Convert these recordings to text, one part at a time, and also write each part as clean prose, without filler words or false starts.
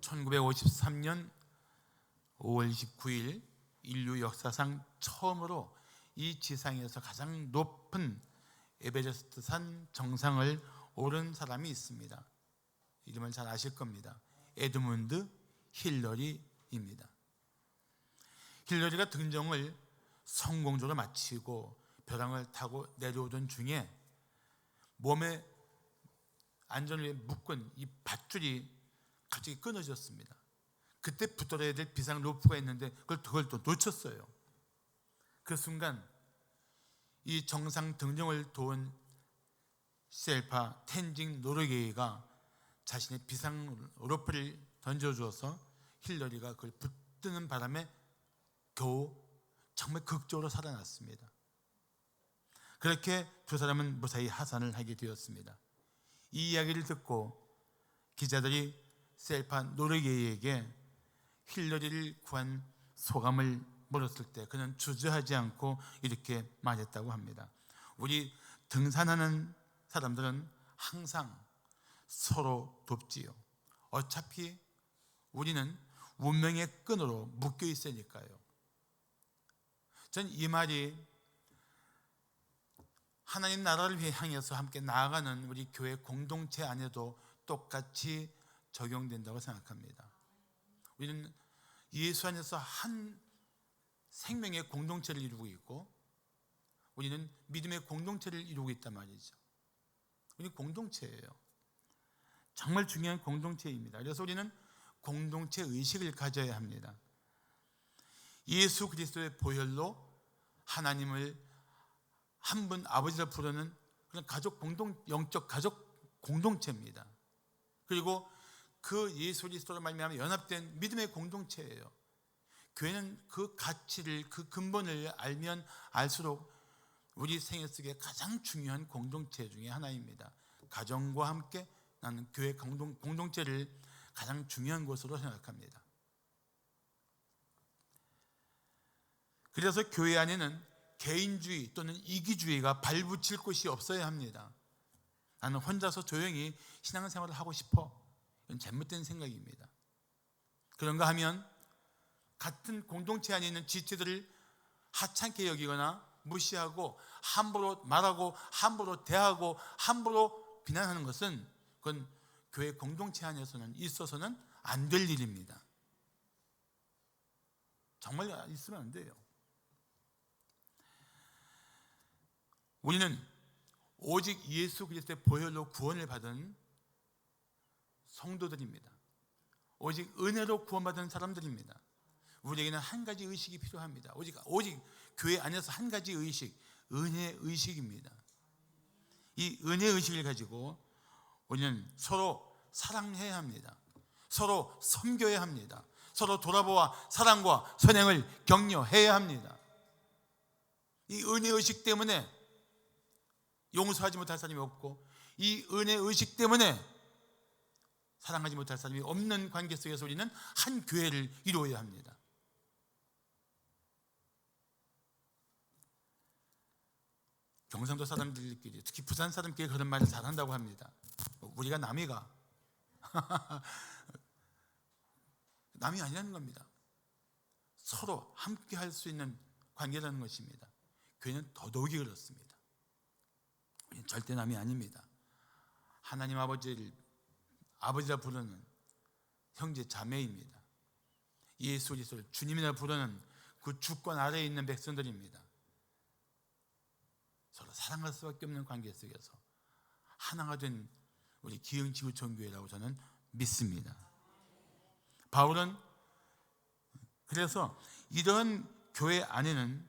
1953년 5월 29일 인류 역사상 처음으로 이 지상에서 가장 높은 에베레스트 산 정상을 오른 사람이 있습니다. 이름을 잘 아실 겁니다. 에드문드 힐러리입니다. 힐러리가 등정을 성공적으로 마치고 벼랑을 타고 내려오던 중에 몸에 안전을 위해 묶은 이 밧줄이 갑자기 끊어졌습니다. 그때 붙들어야 될 비상 로프가 있는데 그걸 또 놓쳤어요. 그 순간 이 정상 등정을 도운 셀파 텐징 노르게이가 자신의 비상 로프를 던져주어서 힐러리가 그걸 붙드는 바람에 겨우 정말 극적으로 살아났습니다. 그렇게 두 사람은 무사히 하산을 하게 되었습니다. 이 이야기를 듣고 기자들이 셀파 노르게이에게 힐러리를 구한 소감을 물었을 때 그는 주저하지 않고 이렇게 말했다고 합니다. 우리 등산하는 사람들은 항상 서로 돕지요. 어차피 우리는 운명의 끈으로 묶여 있으니까요. 전 이 말이 하나님 나라를 향해서 함께 나아가는 우리 교회 공동체 안에도 똑같이 적용된다고 생각합니다. 우리는 예수 안에서 한 생명의 공동체를 이루고 있고 우리는 믿음의 공동체를 이루고 있단 말이죠. 우리는 공동체예요. 정말 중요한 공동체입니다. 그래서 우리는 공동체 의식을 가져야 합니다. 예수 그리스도의 보혈로 하나님을 한 분 아버지를 부르는 그런 영적 가족 공동체입니다. 그리고 그 예수 그리스도로 말미암아 연합된 믿음의 공동체예요. 교회는 그 가치를, 그 근본을 알면 알수록 우리 생애 속에 가장 중요한 공동체 중에 하나입니다. 가정과 함께 나는 교회 공동체를 가장 중요한 것으로 생각합니다. 그래서 교회 안에는 개인주의 또는 이기주의가 발붙일 곳이 없어야 합니다. 나는 혼자서 조용히 신앙생활을 하고 싶어. 이건 잘못된 생각입니다. 그런가 하면 같은 공동체 안에 있는 지체들을 하찮게 여기거나 무시하고 함부로 말하고 함부로 대하고 함부로 비난하는 것은 그건 교회 공동체 안에서는 있어서는 안 될 일입니다. 정말 있으면 안 돼요. 우리는 오직 예수 그리스도의 보혈로 구원을 받은 성도들입니다. 오직 은혜로 구원받은 사람들입니다. 우리에게는 한 가지 의식이 필요합니다. 오직 교회 안에서 한 가지 의식, 은혜 의식입니다. 이 은혜 의식을 가지고 우리는 서로 사랑해야 합니다. 서로 섬겨야 합니다. 서로 돌아보아 사랑과 선행을 격려해야 합니다. 이 은혜 의식 때문에 용서하지 못할 사람이 없고 이 은혜 의식 때문에 사랑하지 못할 사람이 없는 관계 속에서 우리는 한 교회를 이루어야 합니다. 경상도 사람들끼리, 특히 부산 사람끼리 그런 말을 잘한다고 합니다. 우리가 남이가 남이 아니라는 겁니다. 서로 함께 할 수 있는 관계라는 것입니다. 교회는 더더욱이 그렇습니다. 우리는 절대 남이 아닙니다. 하나님 아버지라 부르는 형제 자매입니다. 예수 그리스도를 주님이라 부르는 그 주권 아래에 있는 백성들입니다. 서로 사랑할 수밖에 없는 관계 속에서 하나가 된 우리 기흥지구촌교회라고 저는 믿습니다. 바울은 그래서 이런 교회 안에는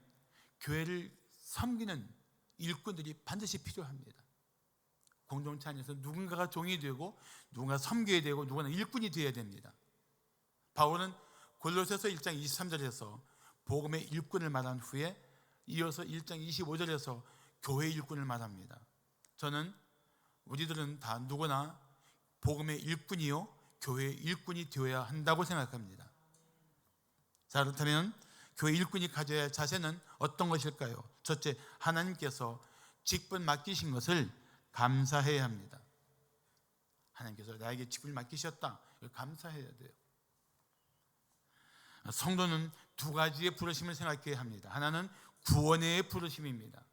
교회를 섬기는 일꾼들이 반드시 필요합니다. 공동체 안에서 누군가가 종이 되고 누군가 섬겨야 되고 누군가 일꾼이 되어야 됩니다. 바울은 골로새서 1장 23절에서 복음의 일꾼을 말한 후에 이어서 1장 25절에서 교회의 일꾼을 말합니다. 저는 우리들은 다 누구나 복음의 일꾼이요 교회의 일꾼이 되어야 한다고 생각합니다. 자, 그렇다면 교회 일꾼이 가져야 할 자세는 어떤 것일까요? 첫째, 하나님께서 직분 맡기신 것을 감사해야 합니다. 하나님께서 나에게 직분을 맡기셨다. 감사해야 돼요. 성도는 두 가지의 부르심을 생각해야 합니다. 하나는 구원의 부르심입니다.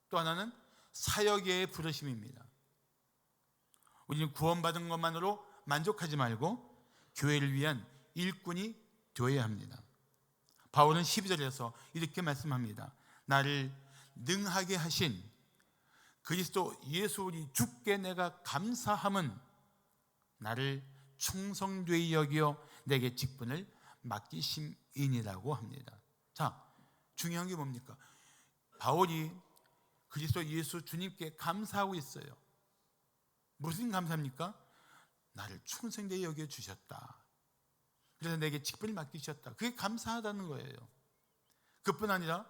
또 하나는 사역의 부르심입니다. 우리는 구원받은 것만으로 만족하지 말고 교회를 위한 일꾼이 되어야 합니다. 바울은 12절에서 이렇게 말씀합니다. 나를 능하게 하신 그리스도 예수 우리 주께 내가 감사함은 나를 충성되이 여기어 내게 직분을 맡기심이니라고 합니다. 자, 중요한 게 뭡니까? 바울이 그리스도 예수 주님께 감사하고 있어요. 무슨 감사입니까? 나를 충성되이 여겨 주셨다. 그래서 내게 직분을 맡기셨다. 그게 감사하다는 거예요. 그뿐 아니라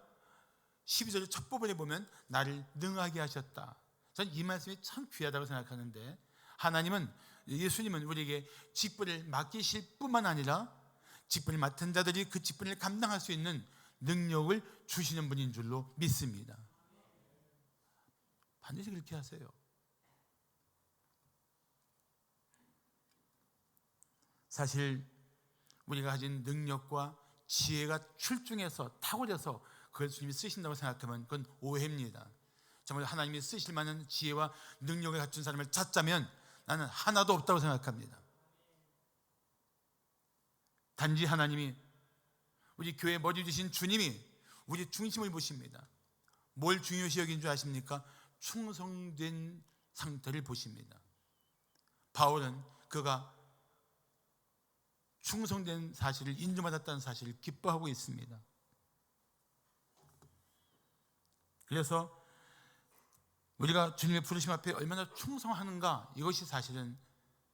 12절 첫 부분에 보면 나를 능하게 하셨다. 저는 이 말씀이 참 귀하다고 생각하는데, 하나님은, 예수님은 우리에게 직분을 맡기실 뿐만 아니라 직분을 맡은 자들이 그 직분을 감당할 수 있는 능력을 주시는 분인 줄로 믿습니다. 반드시 그렇게 하세요. 사실 우리가 가진 능력과 지혜가 출중해서 탁월해서 그걸 주님이 쓰신다고 생각하면 그건 오해입니다. 정말 하나님이 쓰실 만한 지혜와 능력을 갖춘 사람을 찾자면 나는 하나도 없다고 생각합니다. 단지 하나님이, 우리 교회 머리 되신 주님이 우리 중심을 보십니다. 뭘 중요시 여긴 줄 아십니까? 충성된 상태를 보십니다. 바울은 그가 충성된 사실을 인정받았다는 사실을 기뻐하고 있습니다. 그래서 우리가 주님의 부르심 앞에 얼마나 충성하는가, 이것이 사실은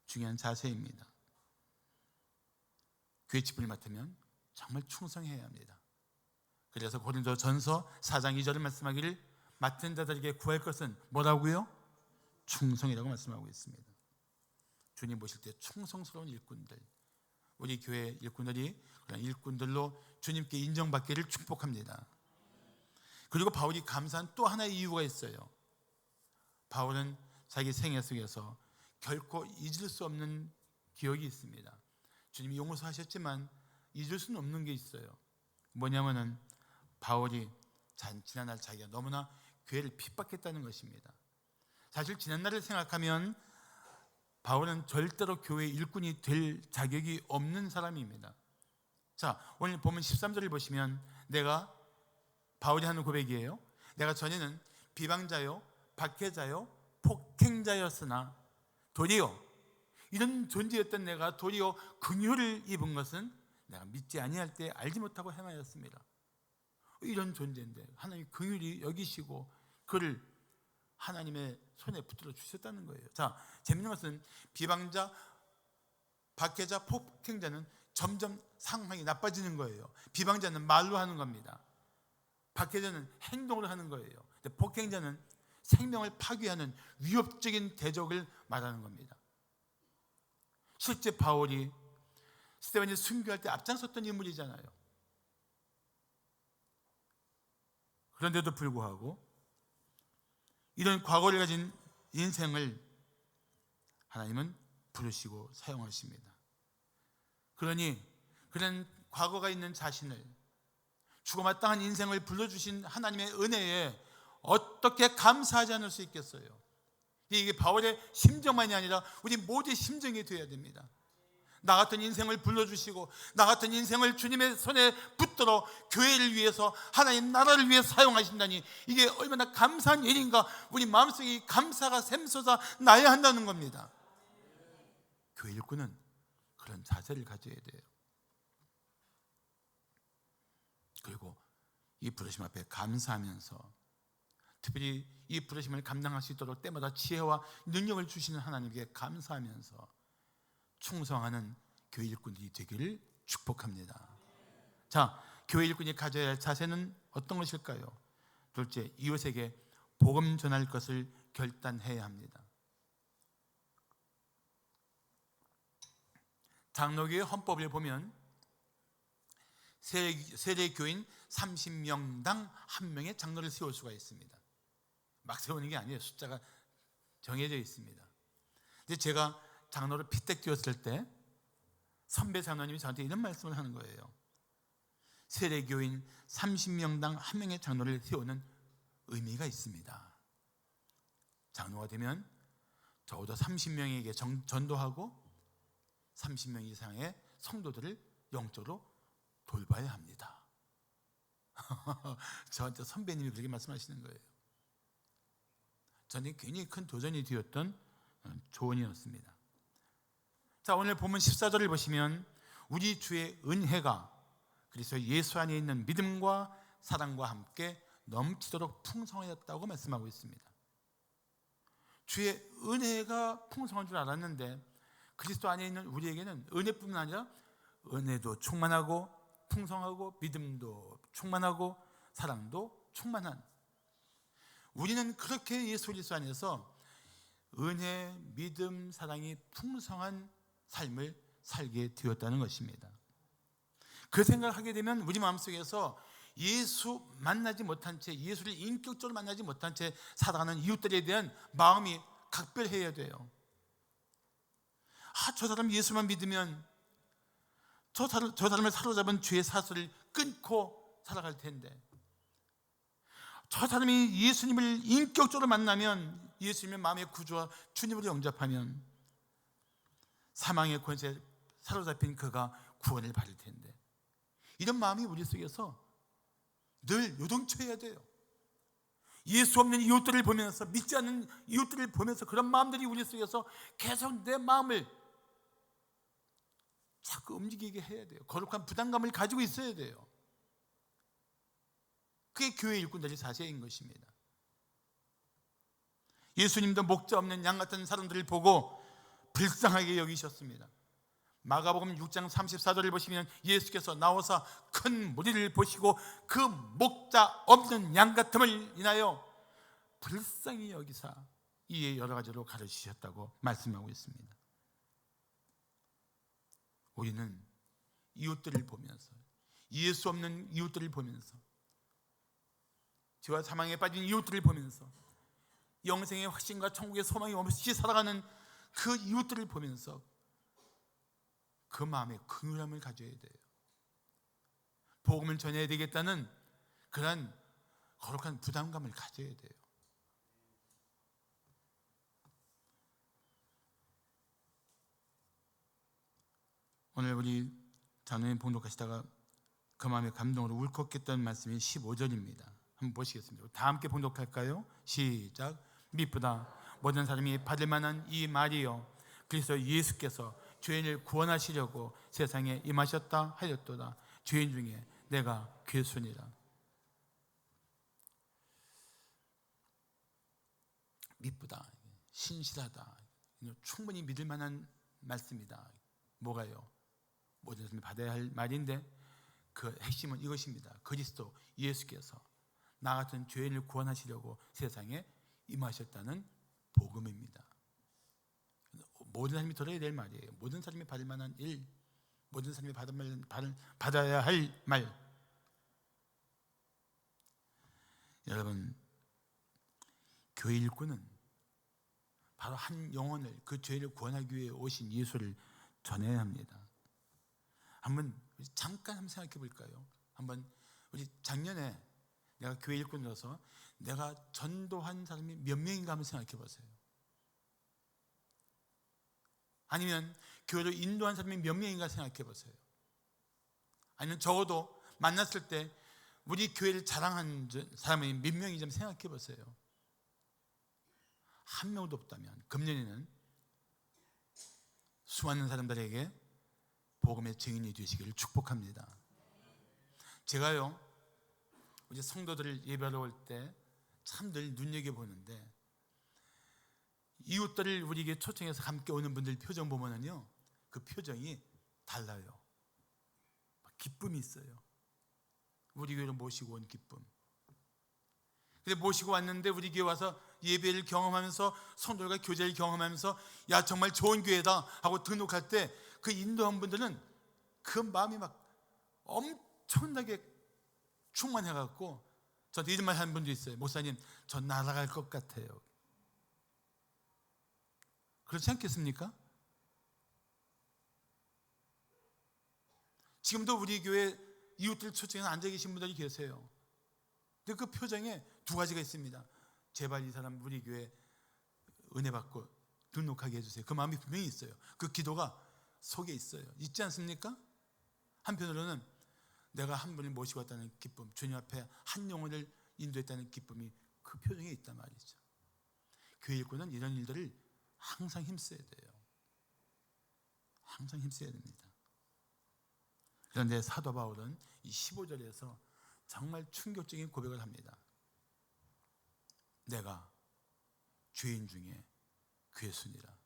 중요한 자세입니다. 교회 직분을 맡으면 정말 충성해야 합니다. 그래서 고린도전서 4장 2절을 말씀하기를 맡은 자들에게 구할 것은 뭐라고요? 충성이라고 말씀하고 있습니다. 주님 보실 때 충성스러운 일꾼들, 우리 교회 일꾼들이 그런 일꾼들로 주님께 인정받기를 축복합니다. 그리고 바울이 감사한 또 하나의 이유가 있어요. 바울은 자기 생애 속에서 결코 잊을 수 없는 기억이 있습니다. 주님이 용서하셨지만 잊을 수는 없는 게 있어요. 뭐냐면은 바울이 지난날 자기가 너무나 교회를 핍박했다는 것입니다. 사실 지난날을 생각하면 바울은 절대로 교회 일꾼이 될 자격이 없는 사람입니다. 자, 오늘 보면 13절을 보시면 바울이 하는 고백이에요. 내가 전에는 비방자요, 박해자요, 폭행자였으나 도리어 이런 존재였던 내가 도리어 긍휼을 입은 것은 내가 믿지 아니할 때 알지 못하고 행하였습니다. 이런 존재인데 하나님이 긍휼히 여기시고 그를 하나님의 손에 붙들어 주셨다는 거예요. 자, 재밌는 것은 비방자, 박해자, 폭행자는 점점 상황이 나빠지는 거예요. 비방자는 말로 하는 겁니다. 박해자는 행동으로 하는 거예요. 근데 폭행자는 생명을 파괴하는 위협적인 대적을 말하는 겁니다. 실제 바울이 스데반이 순교할 때 앞장섰던 인물이잖아요. 그런데도 불구하고 이런 과거를 가진 인생을 하나님은 부르시고 사용하십니다. 그러니 그런 과거가 있는 자신을, 죽어마땅한 인생을 불러주신 하나님의 은혜에 어떻게 감사하지 않을 수 있겠어요? 이게 바울의 심정만이 아니라 우리 모두의 심정이 되어야 됩니다. 나 같은 인생을 불러주시고 나 같은 인생을 주님의 손에 붙들어 교회를 위해서, 하나님 나라를 위해 사용하신다니 이게 얼마나 감사한 일인가. 우리 마음속에 감사가 샘솟아 나야 한다는 겁니다. 교회 일꾼은 그런 자세를 가져야 돼요. 그리고 이 부르심 앞에 감사하면서, 특별히 이 부르심을 감당할 수 있도록 때마다 지혜와 능력을 주시는 하나님께 감사하면서 충성하는 교회 일꾼들이 되기를 축복합니다. 자, 교회 일꾼이 가져야 할 자세는 어떤 것일까요? 둘째, 이웃에게 복음 전할 것을 결단해야 합니다. 장로교의 헌법을 보면 세례교인 30명당 1명의 장로를 세울 수가 있습니다. 막 세우는 게 아니에요. 숫자가 정해져 있습니다. 근데 제가 장로를 피택 되었을 때 선배 장로님이 저한테 이런 말씀을 하는 거예요. 세례교인 30명당 1명의 장로를 세우는 의미가 있습니다. 장로가 되면 적어도 30명에게 전도하고 30명 이상의 성도들을 영적으로 돌봐야 합니다. 저한테 선배님이 그렇게 말씀하시는 거예요. 저는 굉장히 큰 도전이 되었던 조언이었습니다. 자, 오늘 본문 14절을 보시면 우리 주의 은혜가 그래서 예수 안에 있는 믿음과 사랑과 함께 넘치도록 풍성하였다고 말씀하고 있습니다. 주의 은혜가 풍성한 줄 알았는데 그리스도 안에 있는 우리에게는 은혜뿐만 아니라 은혜도 충만하고 풍성하고 믿음도 충만하고 사랑도 충만한, 우리는 그렇게 예수 그리스도 안에서 은혜, 믿음, 사랑이 풍성한 삶을 살게 되었다는 것입니다. 그 생각을 하게 되면 우리 마음속에서 예수 만나지 못한 채, 예수를 인격적으로 만나지 못한 채 살아가는 이웃들에 대한 마음이 각별해야 돼요. 저 사람 예수만 믿으면 저 사람을 사로잡은 죄의 사슬을 끊고 살아갈 텐데, 저 사람이 예수님을 인격적으로 만나면, 예수님의 마음의 구주와 주님으로 영접하면 사망의 권세에 사로잡힌 그가 구원을 받을 텐데, 이런 마음이 우리 속에서 늘 요동쳐야 돼요. 예수 없는 이웃들을 보면서, 믿지 않는 이웃들을 보면서 그런 마음들이 우리 속에서 계속 내 마음을 자꾸 움직이게 해야 돼요. 거룩한 부담감을 가지고 있어야 돼요. 그게 교회 일꾼들의 자세인 것입니다. 예수님도 목자 없는 양 같은 사람들을 보고 불쌍하게 여기셨습니다. 마가복음 6장 34절을 보시면 예수께서 나오사 큰 무리를 보시고 그 목자 없는 양 같음을 인하여 불쌍히 여기사 이에 여러 가지로 가르치셨다고 말씀하고 있습니다. 우리는 이웃들을 보면서, 예수 없는 이웃들을 보면서, 죄와 사망에 빠진 이웃들을 보면서, 영생의 확신과 천국의 소망이 없이 살아가는 그 이웃들을 보면서 그 마음에 긍휼함을 가져야 돼요. 복음을 전해야 되겠다는 그런 거룩한 부담감을 가져야 돼요. 오늘 우리 자녀님 봉독하시다가 그 마음의 감동으로 울컥했던 말씀이 15절입니다. 한번 보시겠습니다. 다 함께 봉독할까요? 시작. 미쁘다 모든 사람이 받을 만한 이 말이요 그래서 예수께서 죄인을 구원하시려고 세상에 임하셨다 하였도다. 죄인 중에 내가 괴순이라. 미쁘다, 신실하다, 충분히 믿을 만한 말씀이다. 뭐가요? 모든 사람이 받아야 할 말인데 그 핵심은 이것입니다. 그리스도 예수께서 나 같은 죄인을 구원하시려고 세상에 임하셨다는 복음입니다. 모든 사람이 들어야 될 말이에요. 모든 사람이 받을 만한 일, 모든 사람이 받아야 할 말. 여러분, 교회 일꾼은 바로 한 영혼을, 그 죄를 구원하기 위해 오신 예수를 전해야 합니다. 잠깐 한번 생각해 볼까요? 우리 작년에 내가 교회 일꾼으로서 내가 전도한 사람이 몇 명인가 한번 생각해 보세요. 아니면 교회로 인도한 사람이 몇 명인가 생각해 보세요. 아니면 적어도 만났을 때 우리 교회를 자랑한 사람이 몇 명인지 좀 생각해 보세요. 한 명도 없다면 금년에는 수많은 사람들에게 복음의 증인이 되시기를 축복합니다. 제가요, 우리 성도들을 예배하러 올 때 참 늘 눈여겨보는데, 이웃들을 우리에게 초청해서 함께 오는 분들 표정 보면은요, 그 표정이 달라요. 기쁨이 있어요. 우리 교회로 모시고 온 기쁨. 근데 모시고 왔는데 우리 교회 와서 예배를 경험하면서 성도들과 교제를 경험하면서 야 정말 좋은 교회다 하고 등록할 때 그 인도한 분들은 그 마음이 막 엄청나게 충만해갖고 저한테 이런 말 하는 분도 있어요. 목사님, 저 날아갈 것 같아요. 그렇지 않겠습니까? 지금도 우리 교회 이웃들 초청해서 앉아 계신 분들이 계세요. 근데 그 표정에 두 가지가 있습니다. 제발 이 사람 우리 교회 은혜 받고 등록하게 해주세요. 그 마음이 분명히 있어요. 그 기도가 속에 있어요. 있지 않습니까? 한편으로는 내가 한 분을 모시고 왔다는 기쁨, 주님 앞에 한 영혼을 인도했다는 기쁨이 그 표정에 있단 말이죠. 교회 일꾼은 이런 일들을 항상 힘써야 돼요. 항상 힘써야 됩니다. 그런데 사도 바울은 이 15절에서 정말 충격적인 고백을 합니다. 내가 죄인 중에 괴순이라.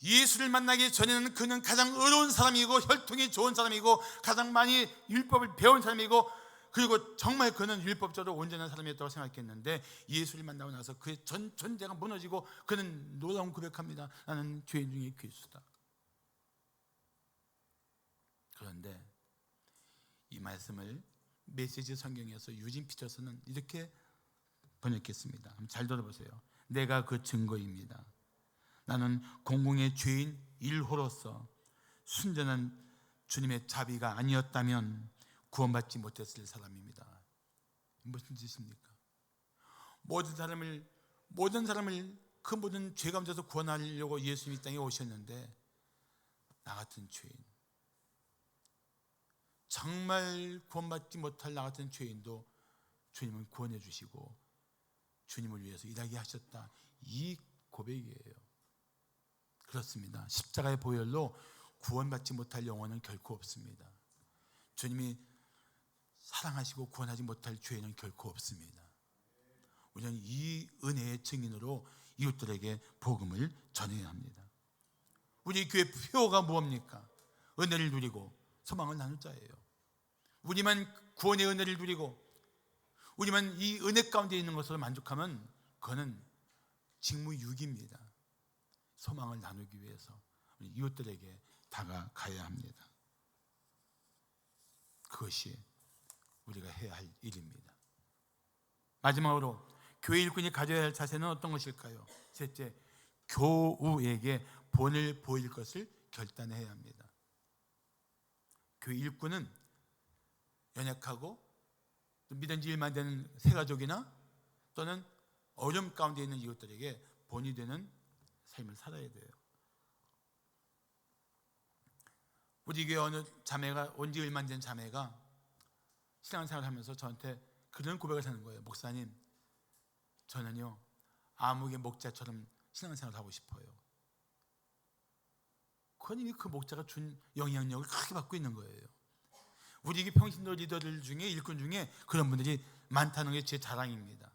예수를 만나기 전에는 그는 가장 의로운 사람이고 혈통이 좋은 사람이고 가장 많이 율법을 배운 사람이고 그리고 정말 그는 율법적으로 온전한 사람이었다고 생각했는데 예수를 만나고 나서 그의 전 존재가 무너지고 그는 놀라운 고백합니다. 나는 죄인 중에 괴수다. 그런데 이 말씀을 메시지 성경에서 유진 피터스는 이렇게 번역했습니다. 한번 잘 들어보세요. 내가 그 증거입니다. 나는 공공의 죄인 1호로서 순전한 주님의 자비가 아니었다면 구원받지 못했을 사람입니다. 무슨 뜻입니까? 모든 사람을 그 모든 죄 가운데서 구원하려고 예수님이 이 땅에 오셨는데 나 같은 죄인, 정말 구원받지 못할 나 같은 죄인도 주님은 구원해 주시고 주님을 위해서 일하게 하셨다. 이 고백이에요. 그렇습니다. 십자가의 보혈로 구원받지 못할 영혼은 결코 없습니다. 주님이 사랑하시고 구원하지 못할 죄는 결코 없습니다. 우리는 이 은혜의 증인으로 이웃들에게 복음을 전해야 합니다. 우리 교회 표가 무엇입니까? 은혜를 누리고 소망을 나눌 자예요. 우리만 구원의 은혜를 누리고 우리만 이 은혜 가운데 있는 것으로 만족하면 그거는 직무유기입니다. 소망을 나누기 위해서 우리 이웃들에게 다가가야 합니다. 그것이 우리가 해야 할 일입니다. 마지막으로 교회 일꾼이 가져야 할 자세는 어떤 것일까요? 셋째, 교우에게 본을 보일 것을 결단해야 합니다. 교회 일꾼은 연약하고 믿은 지 일만 되는 새가족이나 또는 어려움 가운데 있는 이웃들에게 본이 되는 삶을 살아야 돼요. 우리 교회 어느 자매가 온 지 일만 된 자매가 신앙생활을 하면서 저한테 그런 고백을 하는 거예요. 목사님, 저는요 아무개 목자처럼 신앙생활을 하고 싶어요. 그건 그 목자가 준 영향력을 크게 받고 있는 거예요. 우리 평신도 리더들 중에 일꾼 중에 그런 분들이 많다는 게 제 자랑입니다.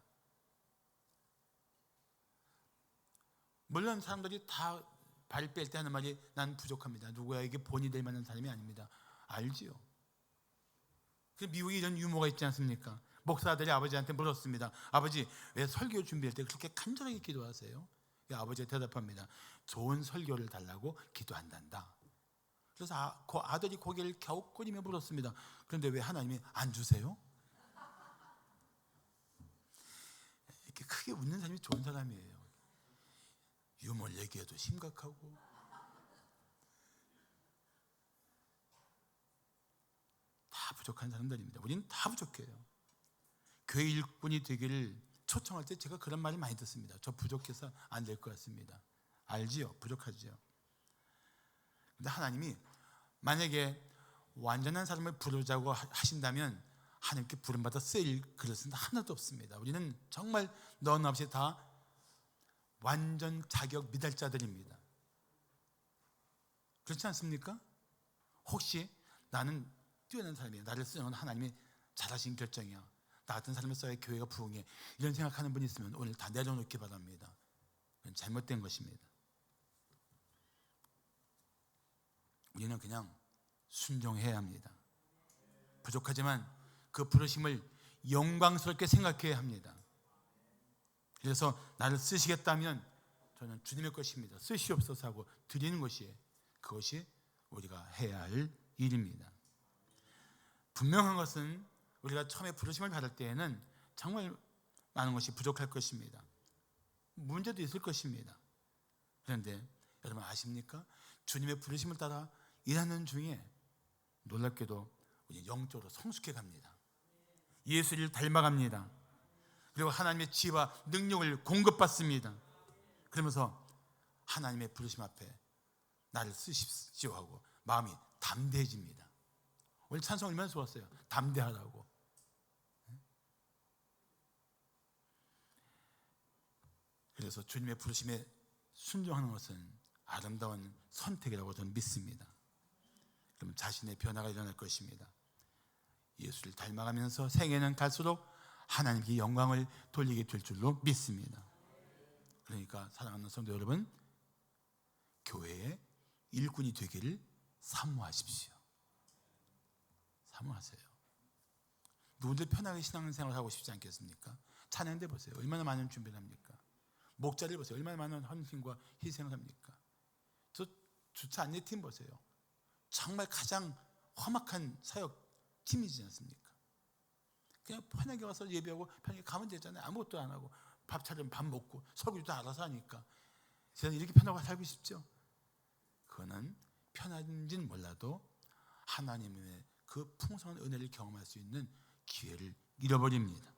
물론 사람들이 다 발 뺄 때 하는 말이 난 부족합니다. 누구에게 본이 될 만한 사람이 아닙니다. 알지요. 미국에 이런 유머가 있지 않습니까? 목사들이 아버지한테 물었습니다. 아버지, 왜 설교 준비할 때 그렇게 간절하게 기도하세요? 아버지가 대답합니다. 좋은 설교를 달라고 기도한단다. 그래서 그 아들이 고개를 갸웃거리며 물었습니다. 그런데 왜 하나님이 안 주세요? 이렇게 크게 웃는 사람이 좋은 사람이에요. 유머를 얘기해도 심각하고 다 부족한 사람들입니다. 우리는 다 부족해요. 교회 일꾼이 되기를 초청할 때 제가 그런 말을 많이 듣습니다. 저 부족해서 안 될 것 같습니다. 알지요? 부족하지요. 근데 하나님이 만약에 완전한 사람을 부르자고 하신다면 하나님께 부름받아 쓰일 그릇은 하나도 없습니다. 우리는 정말 너나 없이 다 완전 자격 미달자들입니다. 그렇지 않습니까? 혹시 나는 뛰어난 사람이야, 나를 쓰는 하나님이 잘하신 결정이야, 나 같은 사람을 써야 교회가 부흥해, 이런 생각하는 분이 있으면 오늘 다 내려놓기 바랍니다. 그건 잘못된 것입니다. 우리는 그냥 순종해야 합니다. 부족하지만 그 부르심을 영광스럽게 생각해야 합니다. 그래서 나를 쓰시겠다면 저는 주님의 것입니다, 쓰시옵소서 하고 드리는 것이, 그것이 우리가 해야 할 일입니다. 분명한 것은 우리가 처음에 부르심을 받을 때에는 정말 많은 것이 부족할 것입니다. 문제도 있을 것입니다. 그런데 여러분 아십니까? 주님의 부르심을 따라 일하는 중에 놀랍게도 우리 영적으로 성숙해 갑니다. 예수를 닮아갑니다. 그리고 하나님의 지혜와 능력을 공급받습니다. 그러면서 하나님의 부르심 앞에 나를 쓰십시오 하고 마음이 담대해집니다. 오늘 찬송 얼마나 좋았어요. 담대하라고. 그래서 주님의 부르심에 순종하는 것은 아름다운 선택이라고 저는 믿습니다. 그럼 자신의 변화가 일어날 것입니다. 예수를 닮아가면서 생애는 갈수록 하나님께 영광을 돌리게 될 줄로 믿습니다. 그러니까 사랑하는 성도 여러분, 교회의 일꾼이 되기를 사모하십시오. 사모하세요. 누구들 편하게 신앙생활을 하고 싶지 않겠습니까? 찬양대 보세요. 얼마나 많은 준비를 합니까? 목자를 보세요. 얼마나 많은 헌신과 희생을 합니까? 저 주차 안내팀 보세요. 정말 가장 험악한 사역 팀이지 않습니까? 그냥 편하게 와서 예배하고 편하게 가면 되잖아요. 아무것도 안 하고 밥 차리면 밥 먹고 설교도 알아서 하니까. 저는 이렇게 편하게 살고 싶죠? 그거는 편한지는 몰라도 하나님의 그 풍성한 은혜를 경험할 수 있는 기회를 잃어버립니다.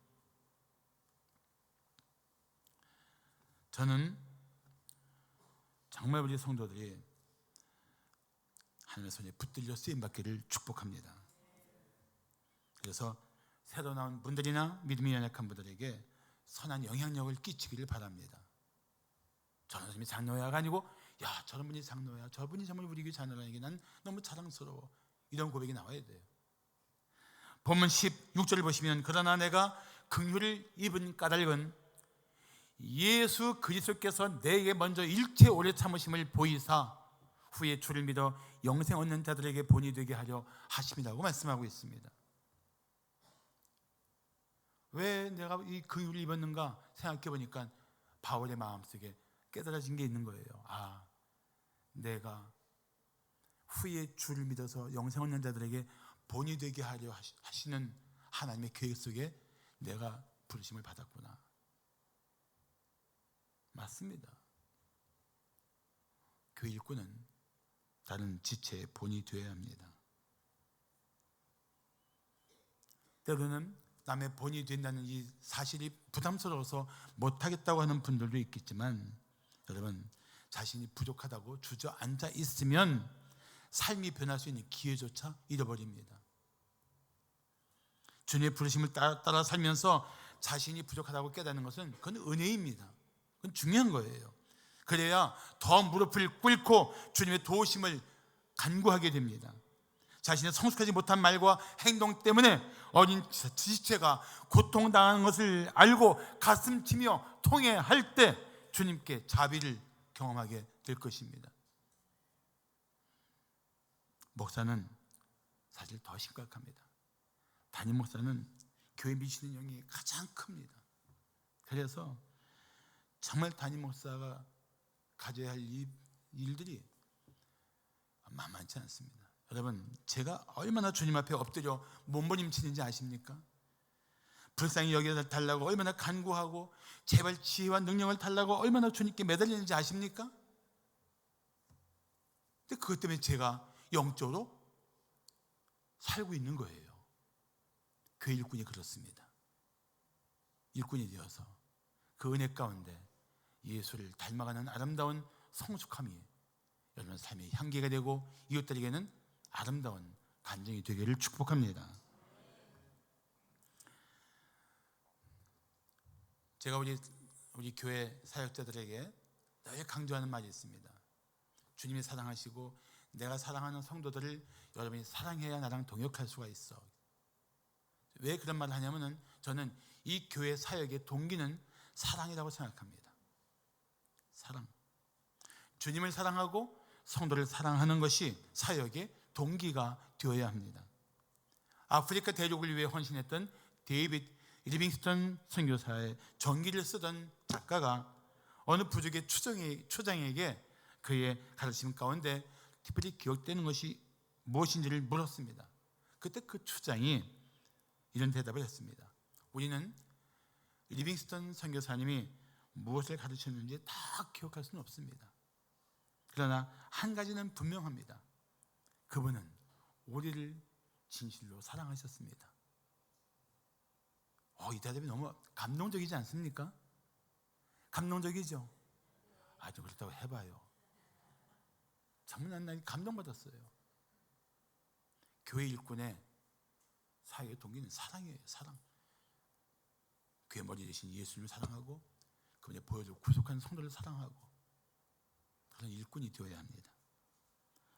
저는 정말 우리 성도들이 하나님의 손에 붙들려 쓰임받기를 축복합니다. 그래서 새로 나온 분들이나 믿음이 연약한 분들에게 선한 영향력을 끼치기를 바랍니다. 저런 사람이 장로야가 아니고 야 저런 분이 장로야, 저분이 정말 우리 교회 장로라는 난 너무 자랑스러워, 이런 고백이 나와야 돼요. 본문 16절을 보시면 그러나 내가 긍휼을 입은 까닭은 예수 그리스도께서 내게 먼저 일체 오래 참으심을 보이사 후에 주를 믿어 영생 얻는 자들에게 본이 되게 하려 하심이라고 말씀하고 있습니다. 왜 내가 이 긍휼을 입었는가 생각해 보니까 바울의 마음속에 깨달아진 게 있는 거예요. 아, 내가 후에 주를 믿어서 영생 얻는 자들에게 본이 되게 하려 하시는 하나님의 계획 속에 내가 부르심을 받았구나. 맞습니다. 교회 일꾼은 다른 지체의 본이 되어야 합니다. 때로는 남의 본이 된다는 이 사실이 부담스러워서 못하겠다고 하는 분들도 있겠지만, 여러분 자신이 부족하다고 주저앉아 있으면 삶이 변할 수 있는 기회조차 잃어버립니다. 주님의 부르심을 따라 살면서 자신이 부족하다고 깨닫는 것은 그건 은혜입니다. 그건 중요한 거예요. 그래야 더 무릎을 꿇고 주님의 도우심을 간구하게 됩니다. 자신의 성숙하지 못한 말과 행동 때문에 어린 지체가 고통당하는 것을 알고 가슴 치며 통회할 때 주님께 자비를 경험하게 될 것입니다. 목사는 사실 더 심각합니다. 담임 목사는 교회 미치는 영향이 가장 큽니다. 그래서 정말 담임 목사가 가져야 할 일들이 만만치 않습니다. 여러분, 제가 얼마나 주님 앞에 엎드려 몸부림치는지 아십니까? 불쌍히 여겨달라고 얼마나 간구하고 제발 지혜와 능력을 달라고 얼마나 주님께 매달리는지 아십니까? 근데 그것 때문에 제가 영적으로 살고 있는 거예요. 교회 일꾼이 그렇습니다. 일꾼이 되어서 그 은혜 가운데 예수를 닮아가는 아름다운 성숙함이 여러분 삶의 향기가 되고 이웃들에게는 아름다운 간증이 되기를 축복합니다. 제가 우리 교회 사역자들에게 늘 강조하는 말이 있습니다. 주님이 사랑하시고 내가 사랑하는 성도들을 여러분이 사랑해야 나랑 동역할 수가 있어. 왜 그런 말을 하냐면은 저는 이 교회 사역의 동기는 사랑이라고 생각합니다. 사랑. 주님을 사랑하고 성도를 사랑하는 것이 사역의 동기가 되어야 합니다. 아프리카 대륙을 위해 헌신했던 데이빗 리빙스턴 선교사의 전기를 쓰던 작가가 어느 부족의 초장에게 그의 가르침 가운데 특별히 기억되는 것이 무엇인지를 물었습니다. 그때 그 초장이 이런 대답을 했습니다. 우리는 리빙스턴 선교사님이 무엇을 가르쳤는지 다 기억할 수는 없습니다. 그러나 한 가지는 분명합니다. 그분은 우리를 진실로 사랑하셨습니다. 이 대답이 너무 감동적이지 않습니까? 감동적이죠? 아주 그렇다고 해봐요. 정말 난 감동받았어요. 교회 일꾼의 사회의 동기는 사랑이에요. 사랑. 교회 머리 대신 예수님을 사랑하고 그분의 보여주고 구속하는 성도를 사랑하고 그런 일꾼이 되어야 합니다.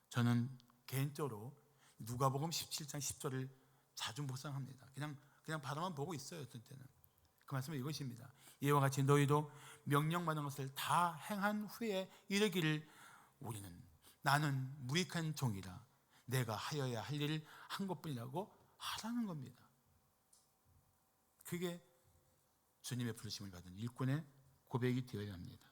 저는 개인적으로 누가복음 17장 10절을 자주 묵상합니다. 그냥 바라만 보고 있어요. 어떤 때는 그 말씀은 이것입니다. 이와 같이 너희도 명령받은 것을 다 행한 후에 이르기를 나는 무익한 종이라 내가 하여야 할 일을 한 것뿐이라고 하라는 겁니다. 그게 주님의 부르심을 받은 일꾼의 고백이 되어야 합니다.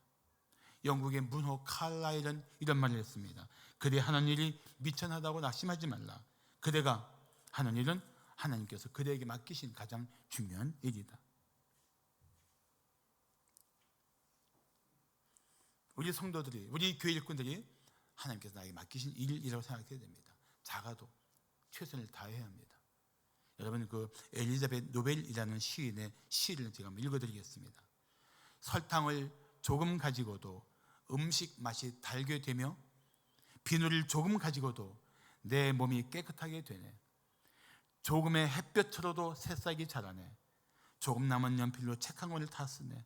영국의 문호 칼라일은 이런 말을 했습니다. 그대 하는 일이 미천하다고 낙심하지 말라. 그대가 하는 일은 하나님께서 그대에게 맡기신 가장 중요한 일이다. 우리 성도들이, 우리 교회 일꾼들이 하나님께서 나에게 맡기신 일이라고 생각해야 됩니다. 작아도 최선을 다해야 합니다. 여러분, 그 엘리자벳 노벨이라는 시인의 시를 제가 한번 읽어드리겠습니다. 설탕을 조금 가지고도 음식 맛이 달게 되며 비누를 조금 가지고도 내 몸이 깨끗하게 되네. 조금의 햇볕으로도 새싹이 자라네. 조금 남은 연필로 책 한 권을 다 쓰네.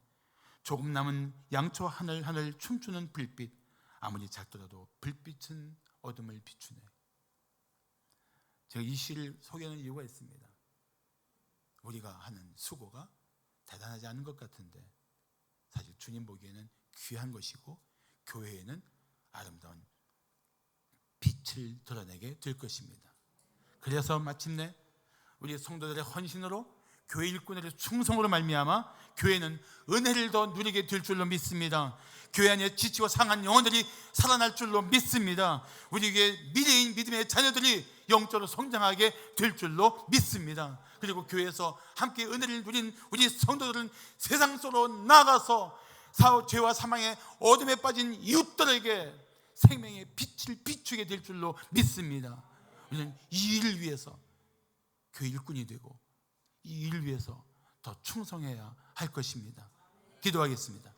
조금 남은 양초 하늘하늘 춤추는 불빛, 아무리 작더라도 불빛은 어둠을 비추네. 제가 이 시를 소개하는 이유가 있습니다. 우리가 하는 수고가 대단하지 않은 것 같은데 사실 주님 보기에는 귀한 것이고 교회에는 아름다운 빛을 드러내게 될 것입니다. 그래서 마침내 우리 성도들의 헌신으로 교회 일꾼들의 충성으로 말미암아 교회는 은혜를 더 누리게 될 줄로 믿습니다. 교회 안에 지치고 상한 영혼들이 살아날 줄로 믿습니다. 우리에게 미래인 믿음의 자녀들이 영적으로 성장하게 될 줄로 믿습니다. 그리고 교회에서 함께 은혜를 누린 우리 성도들은 세상 속으로 나가서 죄와 사망의 어둠에 빠진 이웃들에게 생명의 빛을 비추게 될 줄로 믿습니다. 우리는 이 일을 위해서 교회 일꾼이 되고 이 일을 위해서 더 충성해야 할 것입니다. 기도하겠습니다.